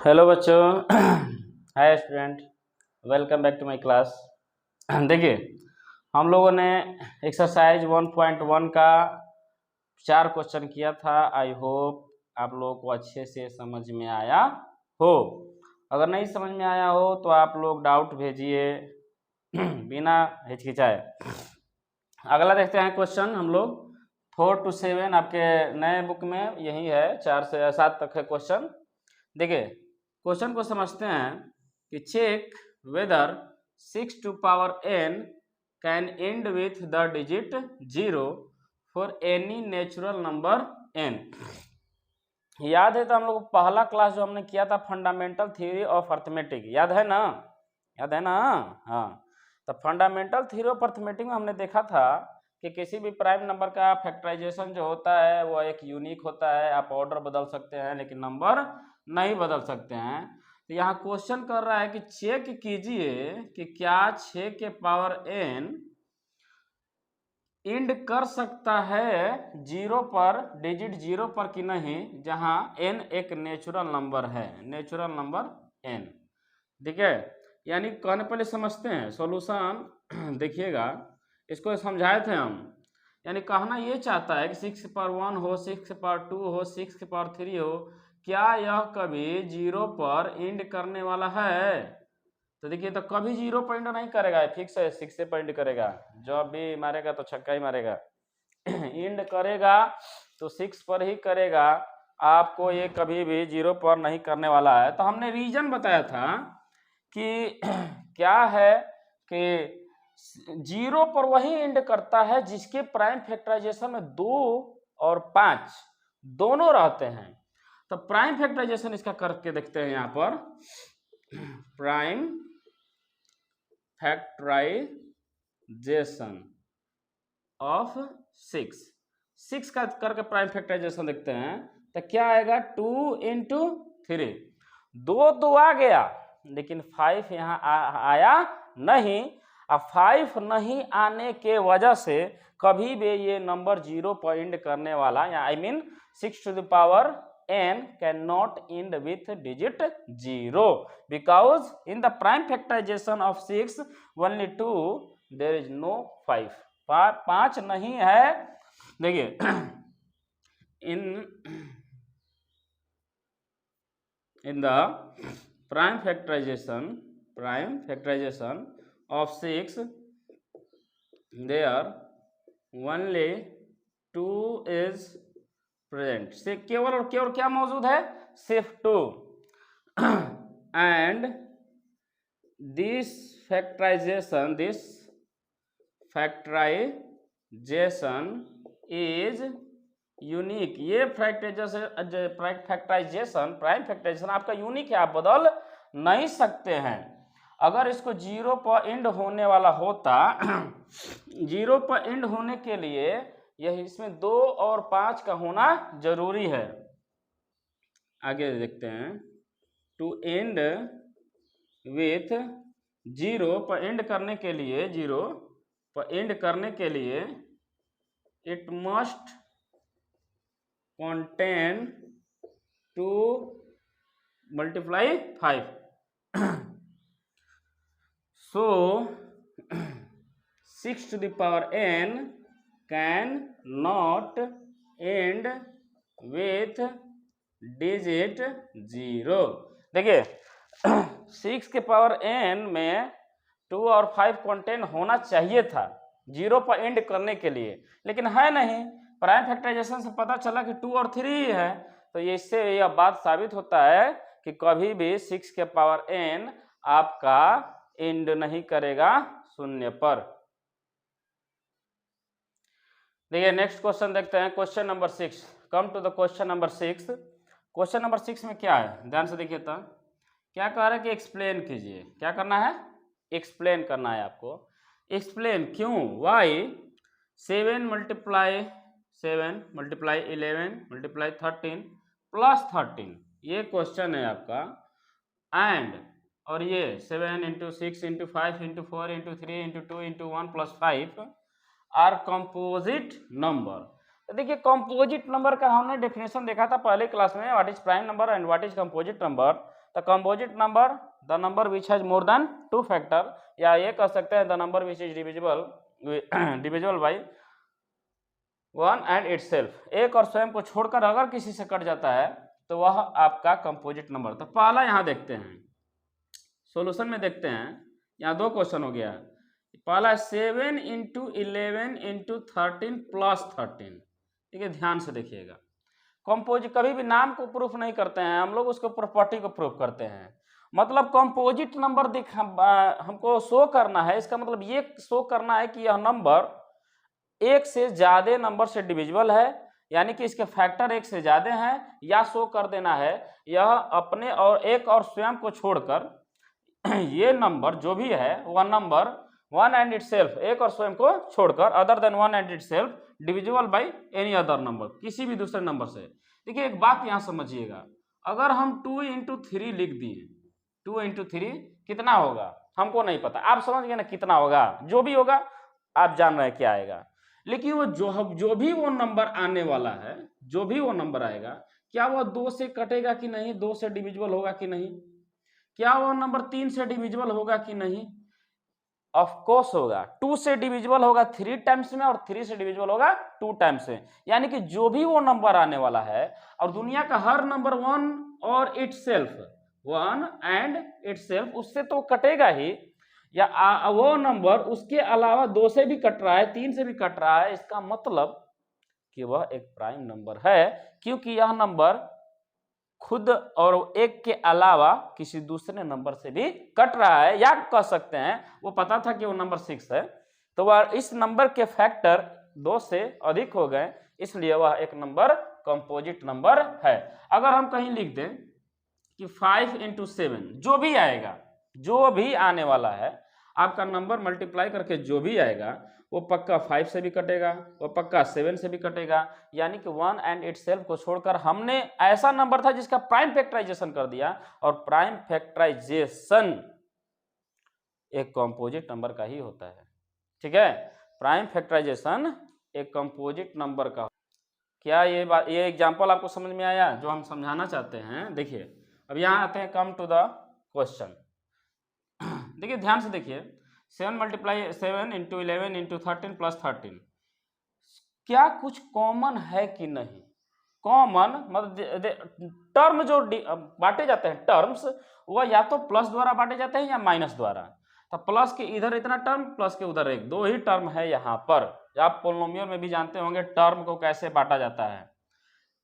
Hello बच्चों। Hi student, welcome back to my class. देखिए, हम लोगों ने एक्सरसाइज 1.1 का 4 क्वेश्चन किया था। आई होप आप लोगों को अच्छे से समझ में आया हो। अगर नहीं समझ में आया हो तो आप लोग डाउट भेजिए बिना हिचकिचाए। अगला देखते हैं क्वेश्चन हम लोग 4 to 7 आपके नए बुक में यही है, 4 से 7 तक है क्वेश्चन। देखिए क्वेश्चन को समझते हैं कि check whether 6 to power n can end with the digit 0 for any natural number n। याद है तो हम लोग पहला क्लास जो हमने किया था फंडामेंटल थ्योरी ऑफ अर्थमेटिक, याद है ना? याद है ना? हाँ, तो फंडामेंटल थ्योरी ऑफ अर्थमेटिक में हमने देखा था कि किसी भी प्राइम नंबर का फैक्टराइजेशन जो होता है वो एक यूनिक होता है। आप ऑर्डर बदल सकते हैं लेकिन नंबर नहीं बदल सकते हैं। तो यहाँ क्वेश्चन कर रहा है कि चेक कीजिए कि क्या 6 के पावर n इंड कर सकता है 0 पर, डिजिट 0 पर कि नहीं, जहां n एक नेचुरल नंबर है, नेचुरल नंबर n। ठीक है, यानी कहने पहले समझते हैं सॉल्यूशन। देखिएगा, इसको समझाए थे हम। यानी कहना ये चाहता है कि 6 के पावर 1 हो, 6 के पावर 2 हो, 6 के पावर 3 हो, क्या यह कभी 0 पर इंड करने वाला है? तो देखिए, तो कभी 0 पर इंड नहीं करेगा, फिक्स है 6 से पर इंड करेगा। जब भी मारेगा तो छक्का ही मारेगा। इंड करेगा तो 6 पर ही करेगा, आपको ये कभी भी 0 पर नहीं करने वाला है। तो हमने रीजन बताया था कि क्या है कि 0 पर वही इंड करता है जिसके प्राइम फैक्टराइजेशन में 2 और 5 दोनों रहते हैं। तो प्राइम फैक्टराइजेशन इसका करके देखते हैं। यहाँ पर प्राइम फैक्टराइजेशन ऑफ 6 का करके प्राइम फैक्टराइजेशन देखते हैं। तो क्या आएगा, 2 into 3, 2 आ गया लेकिन 5 यहाँ आया नहीं। अब 5 नहीं आने के वजह से कभी भी ये नंबर 0 पर इंड करने वाला, या I mean 6 to the power n cannot end with digit 0 because in the prime factorization of 6 only 2, there is no 5। 5 नहीं है। देखिए in the prime factorization of 6 there only 2 is present। से केवल और केवल क्या मौजूद है, सिर्फ 2। And this factorization is unique. ये फैक्टराइजेशन प्राइम फैक्टराइजेशन आपका यूनिक है, आप बदल नहीं सकते हैं। अगर इसको 0 पर इंड होने वाला होता 0 पर इंड होने के लिए यह इसमें 2 और 5 का होना जरूरी है। आगे देखते हैं, टू एंड विथ 0 पर एंड करने के लिए, 0 पर एंड करने के लिए it must contain 2 multiply 5। so 6 to the power n can not end with digit 0। देखिए 6 के पावर n में 2 और 5 कंटेन होना चाहिए था 0 पर एंड करने के लिए, लेकिन है नहीं। प्राइम फैक्टराइजेशन से पता चला कि 2 और 3 ही है। तो इससे यह बात साबित होता है कि कभी भी 6 के पावर n आपका एंड नहीं करेगा 0 पर। देखिए नेक्स्ट क्वेश्चन देखते हैं, question number 6। Come to the question number 6। Question number 6 में क्या है, ध्यान से देखिए। तो क्या कह रहा है कि एक्सप्लेन कीजिए। क्या करना है, एक्सप्लेन करना है आपको। एक्सप्लेन क्यों, वाई 7 multiply 11 multiply 13 प्लस 13, ये क्वेश्चन है आपका। एंड और ये 7 into 6 into 5 into 4 into 3 into 2 into 1 plus 5 are composite number. तो देखिए कंपोजिट नंबर का हमने डेफिनेशन देखा था पहले क्लास में, what is prime number and what is composite number. The composite number the number which has more than 2 factor, या ये कह सकते हैं the number which is divisible by 1 and itself. एक और स्वयं को छोड़कर अगर किसी से कट जाता है तो वह आपका कंपोजिट नंबर। तो पहला यहाँ देखते हैं, सॉल्यूशन में देखते हैं, यहाँ 2 क्वेश्चन हो गया। पहला 7 इंटू 11 इंटू 13 प्लस 13। ठीक है, ध्यान से देखिएगा। कंपोजिट कभी भी नाम को प्रूफ नहीं करते हैं हम लोग, उसको प्रॉपर्टी को प्रूफ करते हैं। मतलब कंपोजिट नंबर हमको शो करना है, इसका मतलब ये शो करना है कि यह नंबर एक से ज्यादा नंबर से डिविजिबल है, यानी कि इसके फैक्टर एक से ज्यादा हैं, या शो कर देना है यह अपने और एक और स्वयं को छोड़कर ये नंबर जो भी है वह नंबर 1 एंड इटसेल्फ, एक और स्वयं को छोड़कर, other than 1 and itself, divisible by any other number, किसी भी दूसरे नंबर से। देखिए एक बात यहाँ समझिएगा, अगर हम 2 इंटू 3 लिख दिए, 2 इंटू 3 कितना होगा हमको नहीं पता, आप समझ गए ना कितना होगा, जो भी होगा आप जान रहे हैं क्या आएगा। लेकिन वो जो भी वो नंबर आने वाला है, जो भी वो नंबर आएगा, क्या वह 2 से कटेगा कि नहीं, 2 से डिविजिबल होगा कि नहीं, क्या वो नंबर 3 से डिविजिबल होगा कि नहीं, ऑफ कोर्स होगा। 2 से डिविजिबल होगा 3 टाइम्स में, और 3 से डिविजिबल होगा 2 टाइम्स में। यानी कि जो भी वो नंबर आने वाला है, और दुनिया का हर नंबर 1 और इटसेल्फ, 1 एंड इटसेल्फ, उससे तो कटेगा ही, या वो नंबर उसके अलावा 2 से भी कट रहा है, 3 से भी कट रहा है, इसका मतलब कि वह एक प्राइम नंबर है, क्योंकि यह नंबर खुद और एक के अलावा किसी दूसरे नंबर से भी कट रहा है, या कह सकते हैं वो पता था कि वो नंबर 6 है, तो वह इस नंबर के फैक्टर 2 से अधिक हो गए, इसलिए वह एक नंबर कंपोजिट नंबर है। अगर हम कहीं लिख दें कि 5 इंटू 7, जो भी आएगा, जो भी आने वाला है, आपका नंबर मल्टीप्लाई करके जो भी आएगा वो पक्का 5 से भी कटेगा, वो पक्का 7 से भी कटेगा, यानी कि 1 एंड इटसेल्फ को छोड़कर हमने ऐसा नंबर था जिसका प्राइम फैक्टराइजेशन कर दिया, और प्राइम फैक्टराइजेशन एक कंपोजिट नंबर का ही होता है। ठीक है, प्राइम फैक्टराइजेशन एक कंपोजिट नंबर का। क्या ये बात, ये एग्जांपल आपको समझ में आया जो हम समझाना चाहते हैं? देखिए अब यहाँ आते हैं, कम टू द क्वेश्चन। देखिए ध्यान से देखिए, 7 मल्टीप्लाई 7 इंटू 11 इंटू 13 प्लस 13, क्या कुछ कॉमन है कि नहीं? कॉमन मतलब टर्म जो बांटे जाते हैं, टर्म्स, वह या तो प्लस द्वारा बांटे जाते हैं या माइनस द्वारा। तो प्लस के इधर इतना टर्म, प्लस के उधर एक, 2 ही टर्म है यहाँ पर। आप पोलिनोमियल में भी जानते होंगे टर्म को कैसे बांटा जाता है।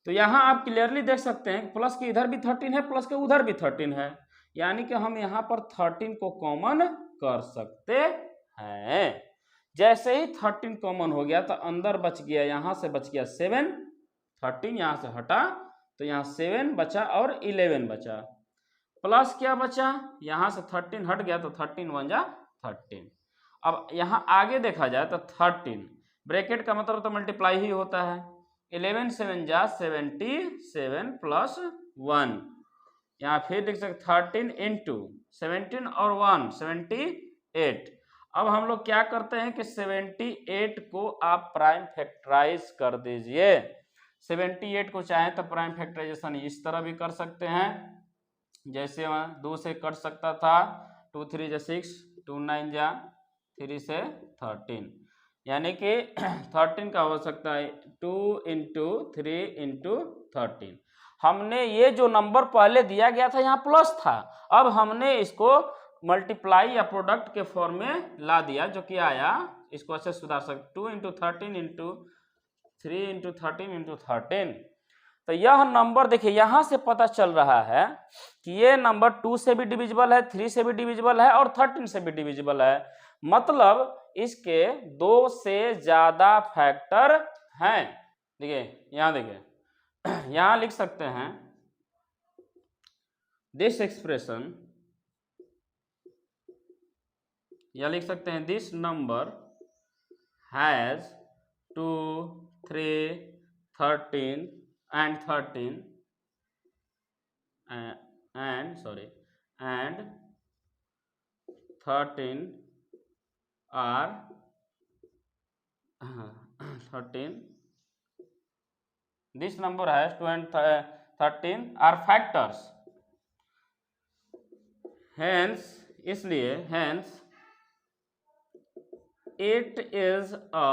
तो यहाँ आप क्लियरली देख सकते हैं प्लस के इधर भी 13 है, प्लस के उधर भी 13 है, यानी कि हम यहाँ पर 13 को कॉमन कर सकते हैं। जैसे ही 13 कॉमन हो गया तो अंदर बच गया, यहाँ से बच गया 7, 13 यहाँ से हटा तो यहाँ 7 बचा और 11 बचा, प्लस क्या बचा, यहाँ से 13 हट गया तो 13 1 जा 13। अब यहाँ आगे देखा जाए तो 13 ब्रैकेट का मतलब तो मल्टीप्लाई ही होता है, 11 7 जा 77 प्लस 1, यहाँ फिर लिख सकते 13 इंटू 17 और 1 78। अब हम लोग क्या करते हैं कि 78 को आप प्राइम फैक्टराइज कर दीजिए। 78 को चाहे तो प्राइम फैक्टराइजेशन इस तरह भी कर सकते हैं, जैसे 2 से कट सकता था, 2 3 जा 6, 2 9 जा 3 से 13, यानी कि 13 का हो सकता है 2 इंटू 3 इंटू 13। हमने ये जो नंबर पहले दिया गया था यहाँ प्लस था, अब हमने इसको मल्टीप्लाई या प्रोडक्ट के फॉर्म में ला दिया, जो कि आया, इसको अच्छे से सुधार सकते 2 इंटू 13 इंटू 3 इंटू 13 इंटू 13। तो यह नंबर देखिए यहाँ से पता चल रहा है कि ये नंबर 2 से भी डिविजिबल है, 3 से भी डिविजिबल है और 13 से भी डिविजिबल है, मतलब इसके 2 से ज्यादा फैक्टर हैं। देखिए यहाँ देखिए, यहाँ लिख सकते हैं दिस एक्सप्रेशन, या लिख सकते हैं this number has 2 3 13 and 13 and 13 are 13, this number has 2 and 13 are factors, hence इसलिए hence it is a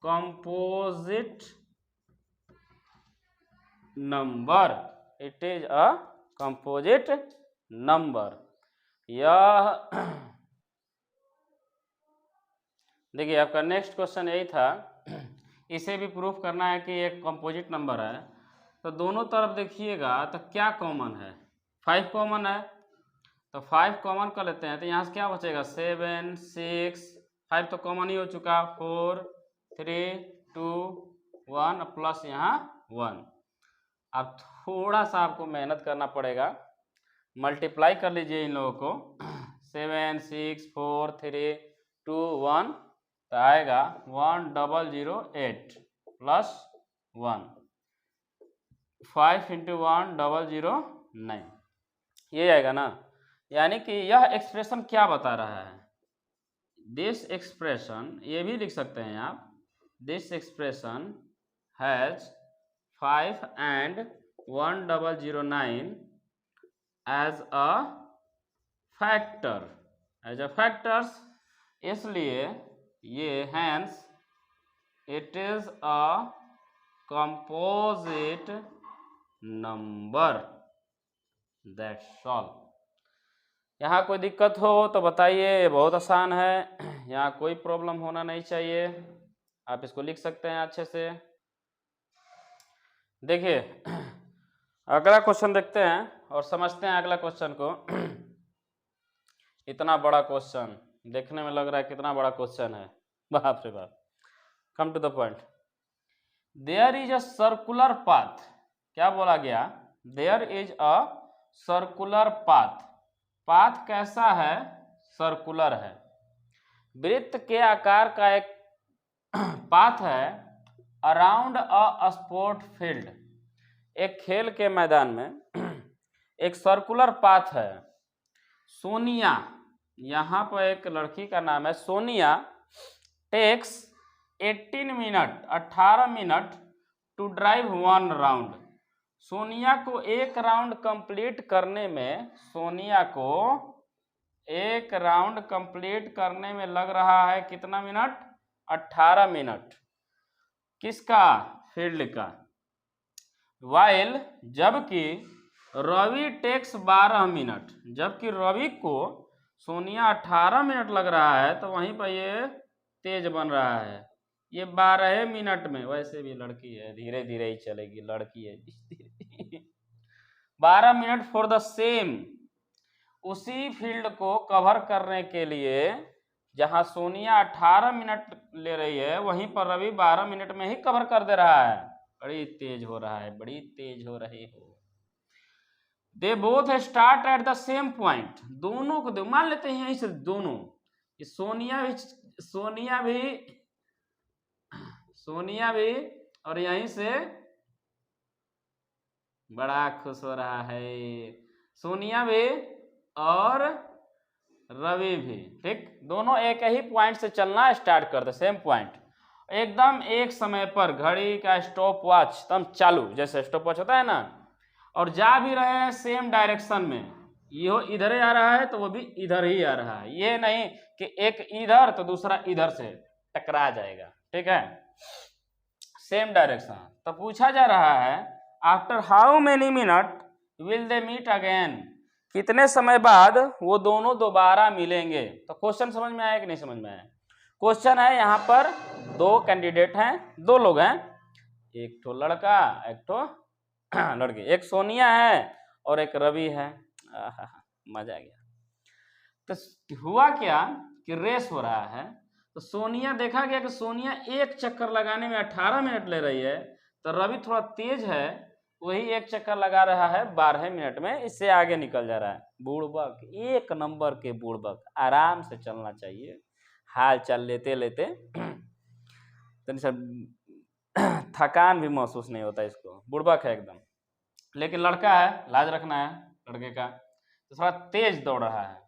composite number, it is a composite number. यह देखिए आपका नेक्स्ट क्वेश्चन यही था, इसे भी प्रूफ करना है कि एक कंपोजिट नंबर है। तो दोनों तरफ देखिएगा तो क्या कॉमन है, 5 कॉमन है, तो 5 कॉमन कर लेते हैं। तो यहाँ से क्या बचेगा 7 6, 5 तो कॉमन ही हो चुका, 4 3 2 1 प्लस यहाँ 1। अब थोड़ा सा आपको मेहनत करना पड़ेगा, मल्टीप्लाई कर लीजिए इन लोगों को, 7 6 4 3 2 1, तो आएगा 1008 प्लस 1, 5 × 1009, ये आएगा ना। यानी कि यह एक्सप्रेशन क्या बता रहा है, दिस एक्सप्रेशन, ये भी लिख सकते हैं आप, this expression has 5 and 1009 as a factors, इसलिए ये hence it is a composite number, that's all. यहाँ कोई दिक्कत हो तो बताइए, बहुत आसान है, यहाँ कोई प्रॉब्लम होना नहीं चाहिए, आप इसको लिख सकते हैं अच्छे से। देखिए अगला क्वेश्चन देखते हैं और समझते हैं अगला क्वेश्चन को। इतना बड़ा क्वेश्चन देखने में लग रहा है कितना बड़ा क्वेश्चन है, बाप रे बाप। Come to the point, there is a circular path, क्या बोला गया, there is a circular path, path कैसा है, सर्कुलर है, वृत्त के आकार का एक पाथ है, अराउंड अ स्पोर्ट फील्ड, एक खेल के मैदान में एक सर्कुलर पाथ है। सोनिया, यहाँ पर एक लड़की का नाम है Sonia, takes 18 minute to drive 1 round, Sonia को एक राउंड कंप्लीट करने में, सोनिया को एक राउंड कंप्लीट करने में लग रहा है कितना मिनट, 18 मिनट, किसका, फील्ड का। वाइल, जबकि रवि टेक्स 12 मिनट, जबकि रवि को सोनिया 18 मिनट लग रहा है, तो वहीं पर ये तेज बन रहा है, ये 12 मिनट में, वैसे भी लड़की है धीरे धीरे ही चलेगी, लड़की है 12 मिनट फॉर द सेम, उसी फील्ड को कवर करने के लिए जहां सोनिया 18 मिनट ले रही है, वहीं पर रवि 12 मिनट में ही कवर कर दे रहा है। बड़ी तेज हो रहा है, बड़ी तेज हो रही हो। They both start at the same point, दोनों को मान लेते हैं यहीं से, दोनों, सोनिया भी और यहीं से, बड़ा खुश हो रहा है, सोनिया भी और रवि भी, ठीक, दोनों एक ही पॉइंट से चलना स्टार्ट करते, सेम पॉइंट, एकदम एक समय पर, घड़ी का स्टॉप वॉच एकदम चालू, जैसे स्टॉप वॉच होता है ना, और जा भी रहे हैं सेम डायरेक्शन में, ये इधर ही आ रहा है तो वो भी इधर ही आ रहा है, ये नहीं कि एक इधर तो दूसरा इधर से टकरा जाएगा, ठीक है, सेम डायरेक्शन। तो पूछा जा रहा है after how many minute will they meet again, कितने समय बाद वो दोनों दोबारा मिलेंगे। तो क्वेश्चन समझ में आया कि नहीं समझ में आया, क्वेश्चन है यहाँ पर 2 कैंडिडेट हैं, 2 लोग हैं, एक तो लड़का एक तो लड़की, एक सोनिया है और एक रवि है, मजा आ गया। तो हुआ क्या कि रेस हो रहा है, तो सोनिया, देखा गया कि सोनिया एक चक्कर लगाने में 18 मिनट ले रही है, तो रवि थोड़ा तेज है, वही एक चक्कर लगा रहा है 12 मिनट में, इससे आगे निकल जा रहा है। बुड़बक, एक नंबर के बुड़बक, आराम से चलना चाहिए, हाल चाल लेते लेते तो थकान भी महसूस नहीं होता इसको, बुड़बक है एकदम। लेकिन लड़का है, लाज रखना है लड़के का, तो थोड़ा तेज दौड़ रहा है।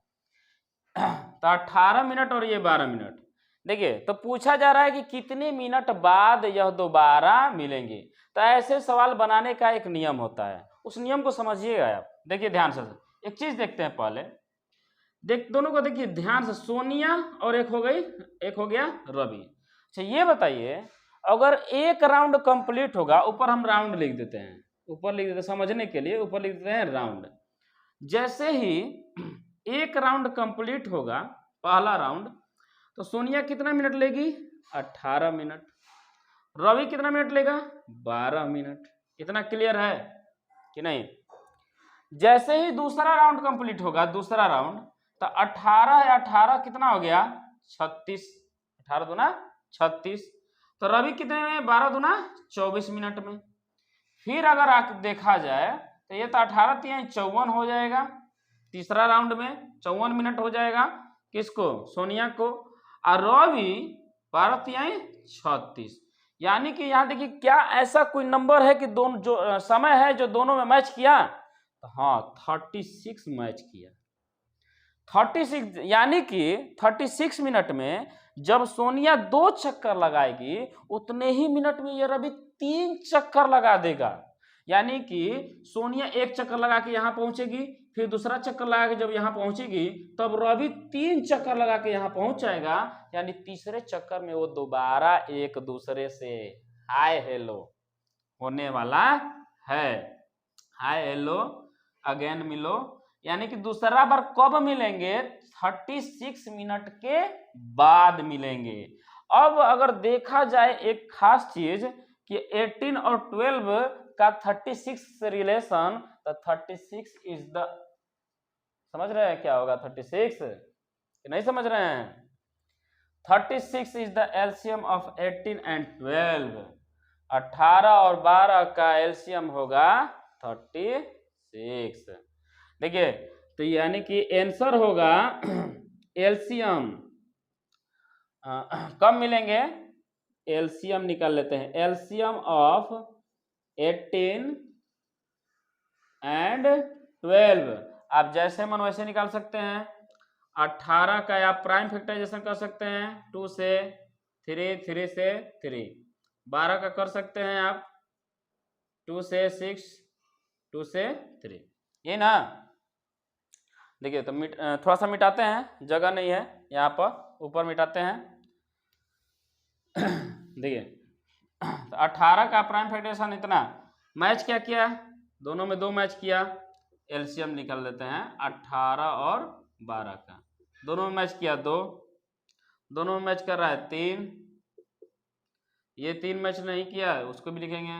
तो 18 मिनट और ये 12 मिनट, देखिए तो पूछा जा रहा है कि कितने मिनट बाद यह दोबारा मिलेंगे। तो ऐसे सवाल बनाने का एक नियम होता है, उस नियम को समझिएगा आप, देखिए ध्यान से, एक चीज देखते हैं पहले, दोनों को देखिए ध्यान से, सोनिया और एक हो गया रवि। अच्छा ये बताइए, अगर एक राउंड कंप्लीट होगा, ऊपर हम राउंड लिख देते हैं, ऊपर लिख देते हैं समझने के लिए, ऊपर लिख देते हैं राउंड। जैसे ही एक राउंड कंप्लीट होगा, पहला राउंड, तो सोनिया कितना मिनट लेगी? 18 मिनट। रवि कितना मिनट लेगा? 12 मिनट। इतना क्लियर है कि नहीं? जैसे ही दूसरा राउंड कंप्लीट होगा, दूसरा राउंड, तो 18 या 18 कितना हो गया? 36। 18 दूना 36। तो रवि कितने में? 12 दूना 24 मिनट में। फिर अगर देखा जाए तो ये तो 18 तिहाई 54 हो जाएगा, तीसरा राउंड में 54 मिनट हो जाएगा। किसको? सोनिया को। और रवि 12 तिहाई 36। यानी कि यहाँ देखिए, क्या ऐसा कोई नंबर है कि दोनों जो समय है जो दोनों में मैच किया? तो हाँ, 36 मैच किया। 36, यानी कि 36 मिनट में जब सोनिया 2 चक्कर लगाएगी, उतने ही मिनट में ये रवि 3 चक्कर लगा देगा। यानी कि सोनिया 1 चक्कर लगा के यहाँ पहुंचेगी, फिर दूसरा चक्कर लगा के जब यहाँ पहुंचेगी, तब रवि 3 चक्कर लगा के यहाँ पहुंच जाएगा। यानी तीसरे चक्कर में वो दोबारा एक दूसरे से हाय हेलो होने वाला है। हाय हेलो अगेन मिलो। यानी कि दूसरा बार कब मिलेंगे? 36 मिनट के बाद मिलेंगे। अब अगर देखा जाए एक खास चीज कि 18 और 12 का 36 से रिलेशन, तो 36 इज द, समझ रहे हैं क्या होगा 36? नहीं समझ रहे हैं? 36 is the LCM of 18 and 12। 18 और 12 का एलसीएम होगा 36। देखिए, तो यानी कि आंसर होगा एलसीएम कब मिलेंगे? एलसीएम निकाल लेते हैं। एलसीएम ऑफ 18 एंड 12 आप जैसे मन वैसे निकाल सकते हैं। 18 का आप प्राइम फैक्टराइजेशन कर सकते हैं, 2 से 3, 3 से 3। 12 का कर सकते हैं आप 2 से 6, 2 से 3। ये ना, देखिए तो थोड़ा सा मिटाते हैं, जगह नहीं है यहाँ पर, ऊपर मिटाते हैं। देखिए, तो 18 का प्राइम फैक्टराइजेशन इतना, मैच क्या किया? दोनों में 2 मैच किया। एलसीएम निकाल लेते हैं 18 और 12 का। दोनों में मैच किया 2, दोनों में मैच कर रहा है 3। ये 3 मैच नहीं किया, उसको भी लिखेंगे।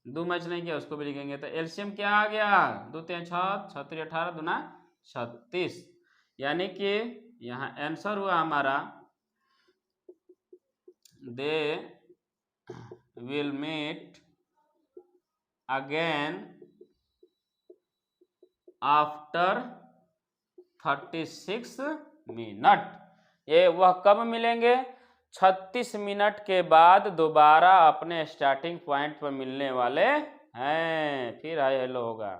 2 मैच नहीं किया, उसको भी लिखेंगे। तो एलसीएम क्या आ गया? 2 3 6, 6 3 18, दूना 36। यानी कि यहाँ आंसर हुआ हमारा, they will meet again after 36 minute. ये वह कब मिलेंगे? 36 मिनट के बाद दोबारा अपने स्टार्टिंग पॉइंट पर मिलने वाले हैं। फिर हाय हेलो होगा।